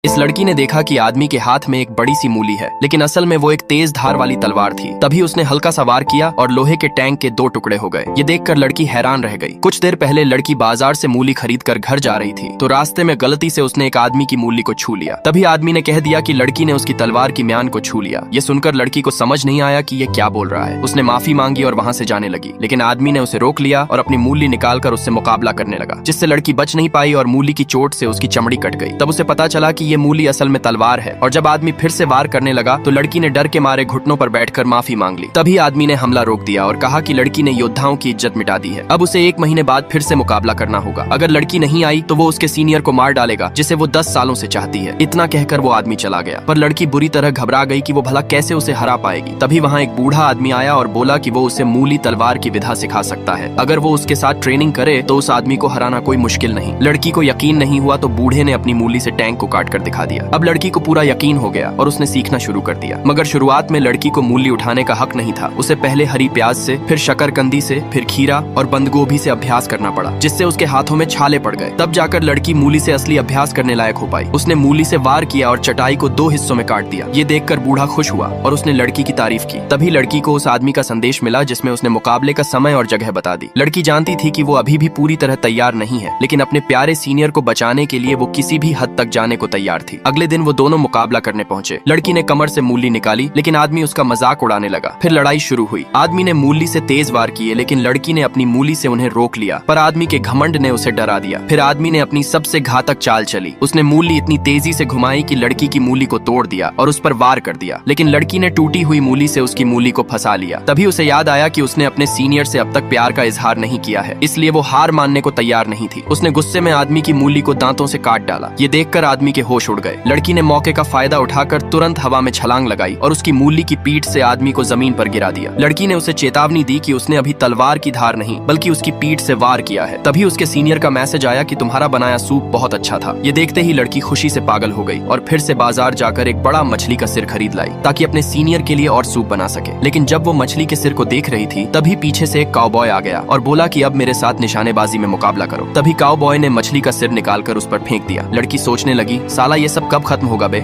इस लड़की ने देखा कि आदमी के हाथ में एक बड़ी सी मूली है, लेकिन असल में वो एक तेज धार वाली तलवार थी। तभी उसने हल्का सा वार किया और लोहे के टैंक के 2 टुकड़े हो गए। ये देखकर लड़की हैरान रह गई। कुछ देर पहले लड़की बाजार से मूली खरीद कर घर जा रही थी, तो रास्ते में गलती से उसने एक आदमी की मूली को छू लिया। तभी आदमी ने कह दिया कि लड़की ने उसकी तलवार की म्यान को छू लिया। ये सुनकर लड़की को समझ नहीं आया कि ये क्या बोल रहा है। उसने माफी मांगी और वहाँ से जाने लगी, लेकिन आदमी ने उसे रोक लिया और अपनी मूली निकालकर उससे मुकाबला करने लगा, जिससे लड़की बच नहीं पाई और मूली की चोट से उसकी चमड़ी कट गई। तब उसे पता चला कि ये मूली असल में तलवार है, और जब आदमी फिर से वार करने लगा तो लड़की ने डर के मारे घुटनों पर बैठकर माफी मांग ली। तभी आदमी ने हमला रोक दिया और कहा कि लड़की ने योद्धाओं की इज्जत मिटा दी है, अब उसे 1 महीने बाद फिर से मुकाबला करना होगा। अगर लड़की नहीं आई तो वो उसके सीनियर को मार डालेगा, जिसे वो 10 सालों से चाहती है। इतना कहकर वो आदमी चला गया, पर लड़की बुरी तरह घबरा गई कि वो भला कैसे उसे हरा पाएगी। तभी वहाँ एक बूढ़ा आदमी आया और बोला कि वो उसे मूली तलवार की विधा सिखा सकता है। अगर वो उसके साथ ट्रेनिंग करे तो उस आदमी को हराना कोई मुश्किल नहीं। लड़की को यकीन नहीं हुआ तो बूढ़े ने अपनी मूली से टैंक को काट कर दिखा दिया। अब लड़की को पूरा यकीन हो गया और उसने सीखना शुरू कर दिया। मगर शुरुआत में लड़की को मूली उठाने का हक नहीं था। उसे पहले हरी प्याज से, फिर शकरकंदी से, फिर खीरा और बंद गोभी से अभ्यास करना पड़ा, जिससे उसके हाथों में छाले पड़ गए। तब जाकर लड़की मूली से असली अभ्यास करने लायक हो पाई। उसने मूली से वार किया और चटाई को 2 हिस्सों में काट दिया। ये देखकर बूढ़ा खुश हुआ और उसने लड़की की तारीफ की। तभी लड़की को उस आदमी का संदेश मिला, जिसमें उसने मुकाबले का समय और जगह बता दी। लड़की जानती थी कि वो अभी भी पूरी तरह तैयार नहीं है, लेकिन अपने प्यारे सीनियर को बचाने के लिए वो किसी भी हद तक जाने को तैयार थी। अगले दिन वो दोनों मुकाबला करने पहुंचे। लड़की ने कमर से मूली निकाली, लेकिन आदमी उसका मजाक उड़ाने लगा। फिर लड़ाई शुरू हुई। आदमी ने मूली से तेज वार किए, लेकिन लड़की ने अपनी मूली से उन्हें रोक लिया, पर आदमी के घमंड ने उसे डरा दिया। फिर आदमी ने अपनी सबसे घातक चाल चली। उसने मूली इतनी तेजी से घुमाई कि लड़की की मूली को तोड़ दिया और उस पर वार कर दिया, लेकिन लड़की ने टूटी हुई मूली से उसकी मूली को फंसा लिया। तभी उसे याद आया कि उसने अपने सीनियर से अब तक प्यार का इजहार नहीं किया है, इसलिए वो हार मानने को तैयार नहीं थी। उसने गुस्से में आदमी की मूली को दांतों से काट डाला। ये देखकर आदमी के होश उड़ गए। लड़की ने मौके का फायदा उठाकर तुरंत हवा में छलांग लगाई और उसकी मूली की पीठ से आदमी को जमीन पर गिरा दिया। लड़की ने उसे चेतावनी दी कि उसने अभी तलवार की धार नहीं बल्कि उसकी पीठ से वार किया है। तभी उसके सीनियर का मैसेज आया कि तुम्हारा बनाया सूप बहुत अच्छा था। ये देखते ही लड़की खुशी से पागल हो गई और फिर से बाजार जाकर एक बड़ा मछली का सिर खरीद लाई, ताकि अपने सीनियर के लिए और सूप बना सके। लेकिन जब वो मछली के सिर को देख रही थी, तभी पीछे से एक काउबॉय आ गया और बोला कि अब मेरे साथ निशानेबाजी में मुकाबला करो। तभी काउबॉय ने मछली का सिर निकालकर उस पर फेंक दिया। लड़की सोचने लगी, साला ये सब कब खत्म होगा बे।